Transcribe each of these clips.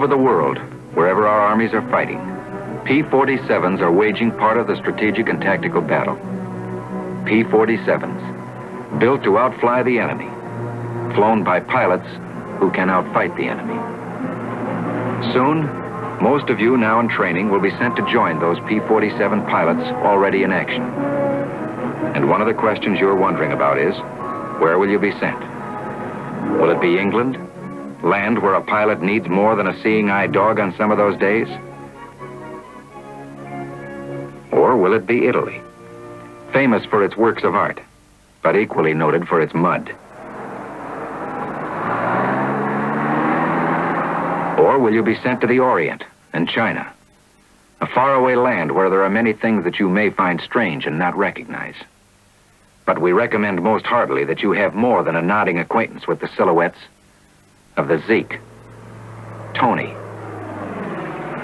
over the world, wherever our armies are fighting, P-47s are waging part of the strategic and tactical battle. P-47s, built to outfly the enemy, flown by pilots who can outfight the enemy. Soon, most of you now in training will be sent to join those P-47 pilots already in action. And one of the questions you're wondering about is, where will you be sent? Will it be England? Land where a pilot needs more than a seeing-eye dog on some of those days? Or will it be Italy? Famous for its works of art, but equally noted for its mud. Or will you be sent to the Orient and China, a faraway land where there are many things that you may find strange and not recognize? But we recommend most heartily that you have more than a nodding acquaintance with the silhouettes of the Zeke, Tony,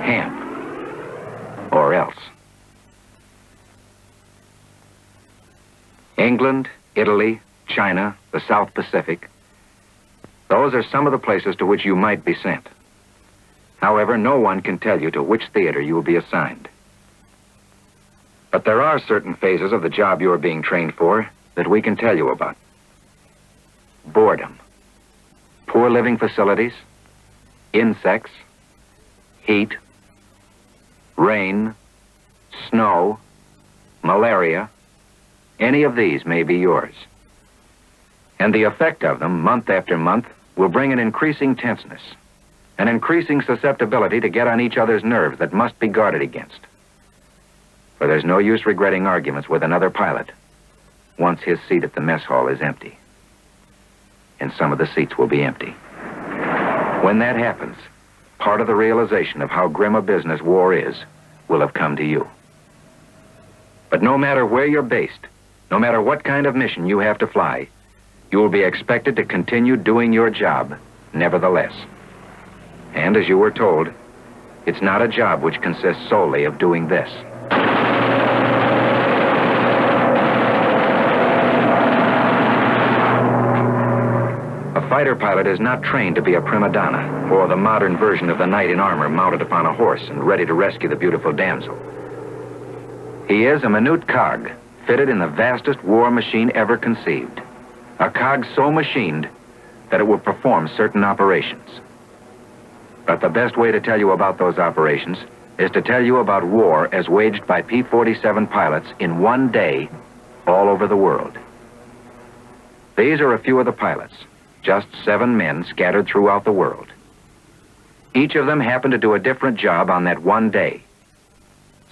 Hamp, or else. England, Italy, China, the South Pacific, those are some of the places to which you might be sent. However, no one can tell you to which theater you will be assigned. But there are certain phases of the job you are being trained for that we can tell you about. Boredom, poor living facilities, insects, heat, rain, snow, malaria, any of these may be yours. And the effect of them, month after month, will bring an increasing tenseness, an increasing susceptibility to get on each other's nerves that must be guarded against. For there's no use regretting arguments with another pilot once his seat at the mess hall is empty. And some of the seats will be empty. When that happens, part of the realization of how grim a business war is will have come to you. But no matter where you're based, no matter what kind of mission you have to fly, you will be expected to continue doing your job nevertheless. And as you were told, it's not a job which consists solely of doing this. A fighter pilot is not trained to be a prima donna or the modern version of the knight in armor mounted upon a horse and ready to rescue the beautiful damsel. He is a minute cog fitted in the vastest war machine ever conceived. A cog so machined that it will perform certain operations. But the best way to tell you about those operations is to tell you about war as waged by P-47 pilots in one day all over the world. These are a few of the pilots, just 7 men scattered throughout the world. Each of them happened to do a different job on that one day.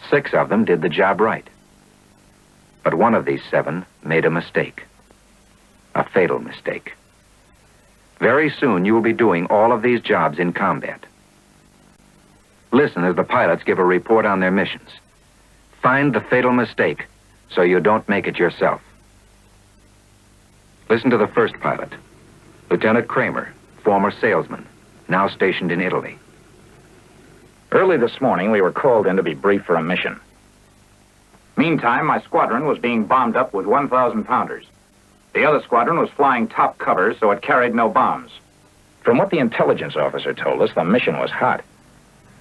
6 of them did the job right. But one of these 7 made a mistake. A fatal mistake. Very soon you will be doing all of these jobs in combat. Listen as the pilots give a report on their missions. Find the fatal mistake so you don't make it yourself. Listen to the first pilot, Lieutenant Kramer, former salesman, now stationed in Italy. Early this morning, we were called in to be briefed for a mission. Meantime, my squadron was being bombed up with 1,000-pounders. The other squadron was flying top cover, so it carried no bombs. From what the intelligence officer told us, the mission was hot.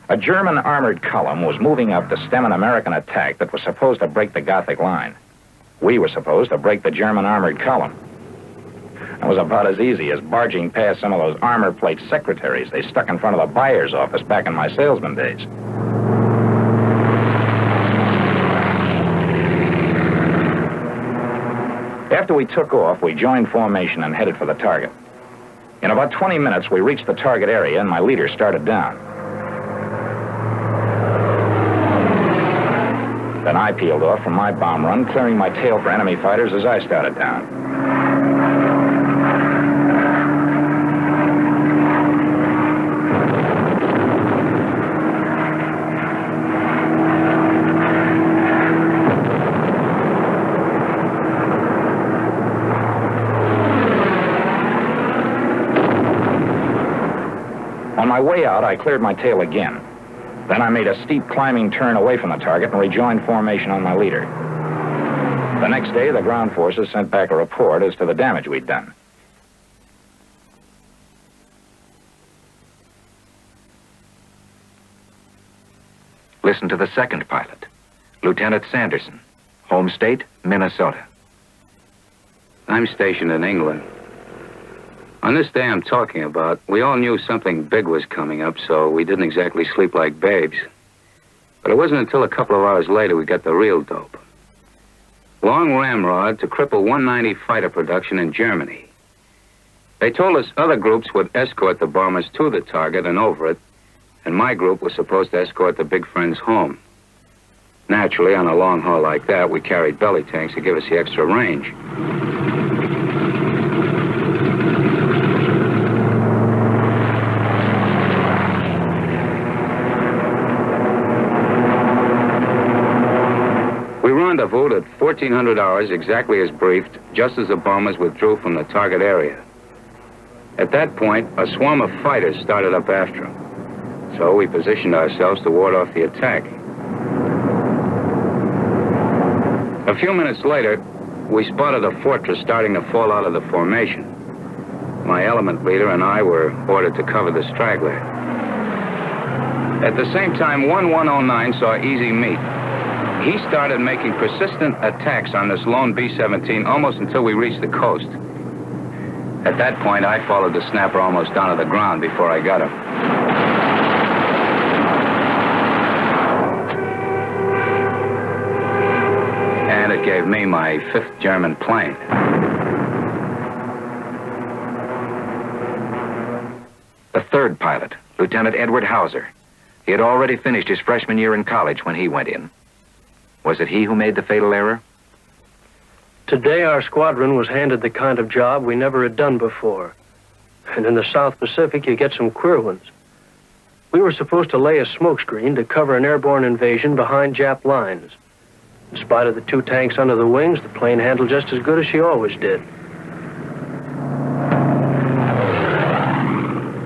A German armored column was moving up to stem an American attack that was supposed to break the Gothic line. We were supposed to break the German armored column. It was about as easy as barging past some of those armor plate secretaries they stuck in front of the buyer's office back in my salesman days. After we took off, we joined formation and headed for the target. In about 20 minutes, we reached the target area and my leader started down. Then I peeled off from my bomb run, clearing my tail for enemy fighters as I started down. On my way out, I cleared my tail again. Then I made a steep climbing turn away from the target and rejoined formation on my leader. The next day, the ground forces sent back a report as to the damage we'd done. Listen to the second pilot, Lieutenant Sanderson, home state, Minnesota. I'm stationed in England. On this day I'm talking about, we all knew something big was coming up, so we didn't exactly sleep like babes. But it wasn't until a couple of hours later we got the real dope. Long ramrod to cripple 190 fighter production in Germany. They told us other groups would escort the bombers to the target and over it, and my group was supposed to escort the big friends home. Naturally, on a long haul like that, we carried belly tanks to give us the extra range. We rendezvoused at 1400 hours, exactly as briefed, just as the bombers withdrew from the target area. At that point, a swarm of fighters started up after them. So we positioned ourselves to ward off the attack. A few minutes later, we spotted a fortress starting to fall out of the formation. My element leader and I were ordered to cover the straggler. At the same time, 1109 saw easy meat. He started making persistent attacks on this lone B-17 almost until we reached the coast. At that point, I followed the snapper almost down to the ground before I got him. And it gave me my 5th German plane. The third pilot, Lieutenant Edward Hauser. He had already finished his freshman year in college when he went in. Was it he who made the fatal error? Today, our squadron was handed the kind of job we never had done before. And in the South Pacific, you get some queer ones. We were supposed to lay a smokescreen to cover an airborne invasion behind Jap lines. In spite of the 2 tanks under the wings, the plane handled just as good as she always did.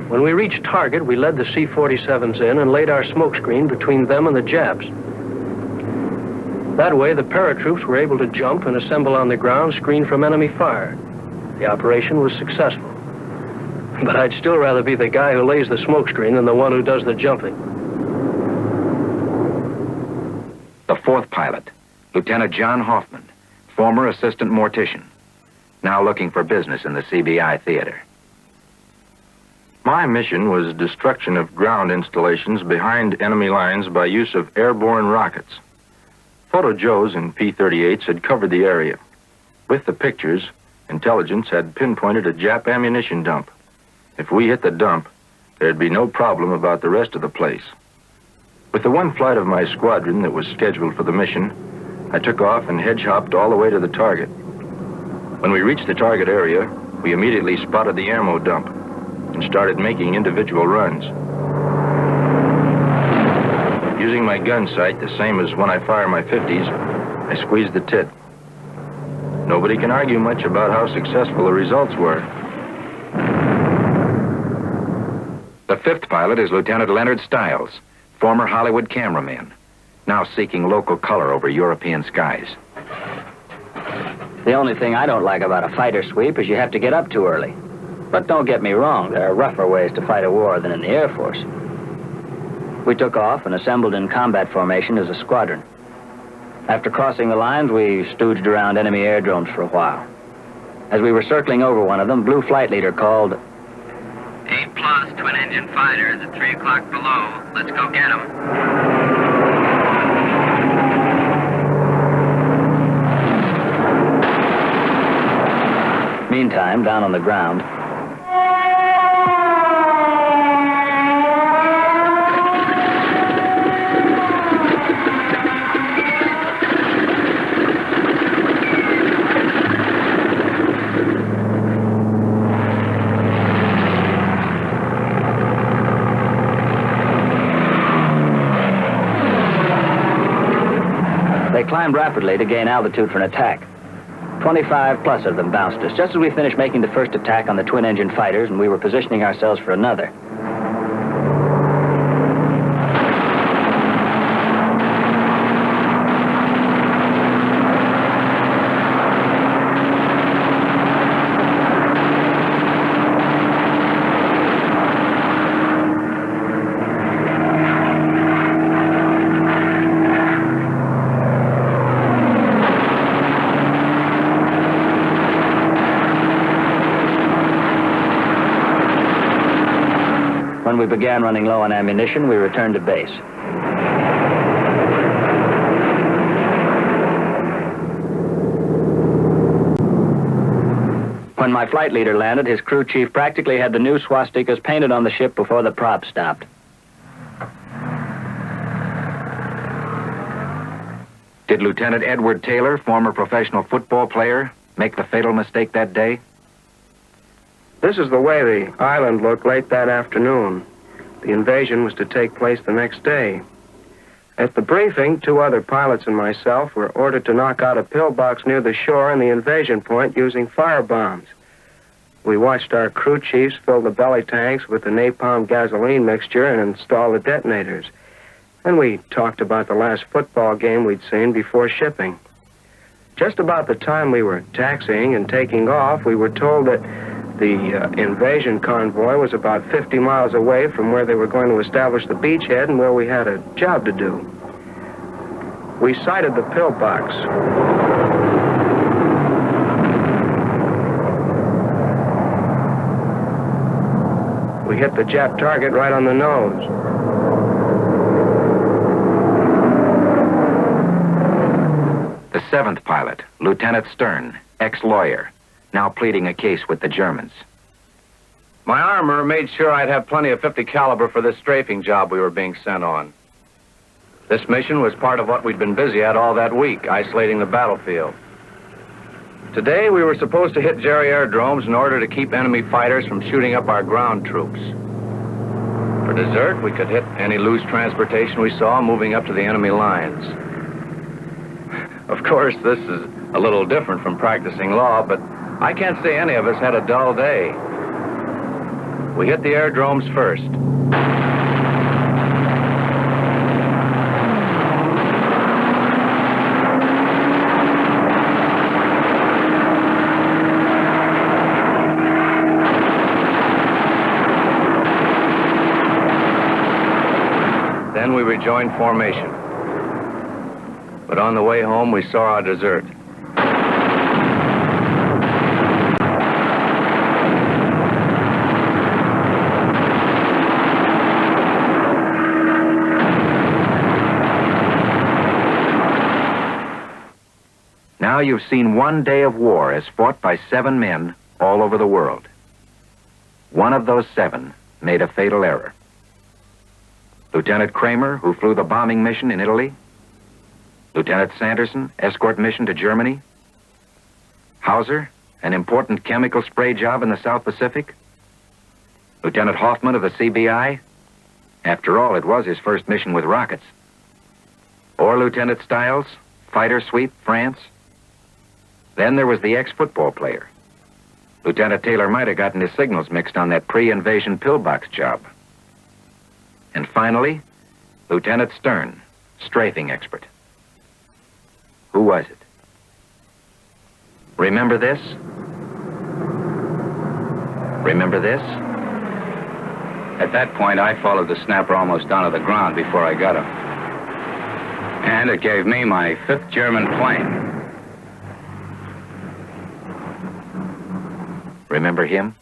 When we reached target, we led the C-47s in and laid our smokescreen between them and the Japs. That way, the paratroops were able to jump and assemble on the ground, screened from enemy fire. The operation was successful. But I'd still rather be the guy who lays the smokescreen than the one who does the jumping. The fourth pilot, Lieutenant John Hoffman, former assistant mortician, now looking for business in the CBI theater. My mission was destruction of ground installations behind enemy lines by use of airborne rockets. Photo Joes and P-38s had covered the area. With the pictures, intelligence had pinpointed a Jap ammunition dump. If we hit the dump, there'd be no problem about the rest of the place. With the one flight of my squadron that was scheduled for the mission, I took off and hedge-hopped all the way to the target. When we reached the target area, we immediately spotted the ammo dump and started making individual runs. Using my gun sight, the same as when I fire my 50s, I squeezed the tit. Nobody can argue much about how successful the results were. The 5th pilot is Lieutenant Leonard Stiles, former Hollywood cameraman, now seeking local color over European skies. The only thing I don't like about a fighter sweep is you have to get up too early. But don't get me wrong, there are rougher ways to fight a war than in the Air Force. We took off and assembled in combat formation as a squadron. After crossing the lines, we stooged around enemy airdromes for a while. As we were circling over one of them, Blue Flight Leader called, A+ twin-engine fighters at 3 o'clock below. Let's go get them. Meantime, down on the ground, they climbed rapidly to gain altitude for an attack. 25 plus of them bounced us, just as we finished making the first attack on the twin-engine fighters, and we were positioning ourselves for another. When we began running low on ammunition, we returned to base. When my flight leader landed, his crew chief practically had the new swastikas painted on the ship before the prop stopped. Did Lieutenant Edward Taylor, former professional football player, make the fatal mistake that day? This is the way the island looked late that afternoon. The invasion was to take place the next day. At the briefing, 2 other pilots and myself were ordered to knock out a pillbox near the shore and the invasion point using firebombs. We watched our crew chiefs fill the belly tanks with the napalm gasoline mixture and install the detonators. And we talked about the last football game we'd seen before shipping. Just about the time we were taxiing and taking off, we were told that the invasion convoy was about 50 miles away from where they were going to establish the beachhead and where we had a job to do. We sighted the pillbox. We hit the Jap target right on the nose. The 7th pilot, Lieutenant Stern, ex-lawyer, now pleading a case with the Germans. My armorer made sure I'd have plenty of .50 caliber for this strafing job we were being sent on. This mission was part of what we'd been busy at all that week, isolating the battlefield. Today, we were supposed to hit Jerry aerodromes in order to keep enemy fighters from shooting up our ground troops. For dessert, we could hit any loose transportation we saw moving up to the enemy lines. Of course, this is a little different from practicing law, but I can't say any of us had a dull day. We hit the aerodromes first. Then we rejoined formation. But on the way home, we saw our dessert. Now you've seen one day of war as fought by 7 men all over the world. One of those 7 made a fatal error. Lieutenant Kramer, who flew the bombing mission in Italy. Lieutenant Sanderson, escort mission to Germany. Hauser, an important chemical spray job in the South Pacific. Lieutenant Hoffman of the CBI. After all, it was his first mission with rockets. Or Lieutenant Stiles, fighter sweep, France. Then there was the ex-football player. Lieutenant Taylor might have gotten his signals mixed on that pre-invasion pillbox job. And finally, Lieutenant Stern, strafing expert. Who was it? Remember this? Remember this? At that point, I followed the snapper almost down to the ground before I got him. And it gave me my 5th German plane. Remember him?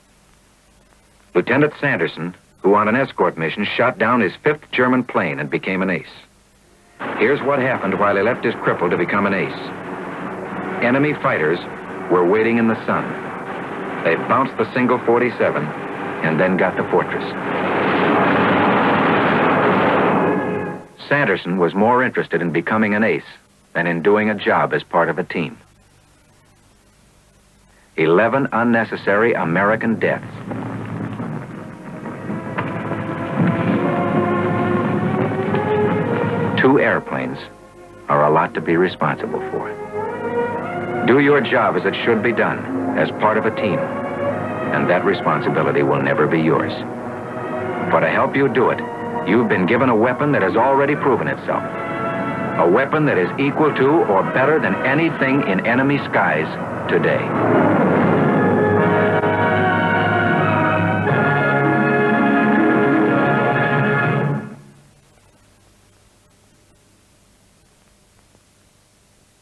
Lieutenant Sanderson, who on an escort mission shot down his 5th German plane and became an ace. Here's what happened while he left his cripple to become an ace. Enemy fighters were waiting in the sun. They bounced the single 47 and then got the fortress. Sanderson was more interested in becoming an ace than in doing a job as part of a team. 11 unnecessary American deaths. Two airplanes are a lot to be responsible for. Do your job as it should be done, as part of a team, and that responsibility will never be yours. For to help you do it, you've been given a weapon that has already proven itself. A weapon that is equal to or better than anything in enemy skies today.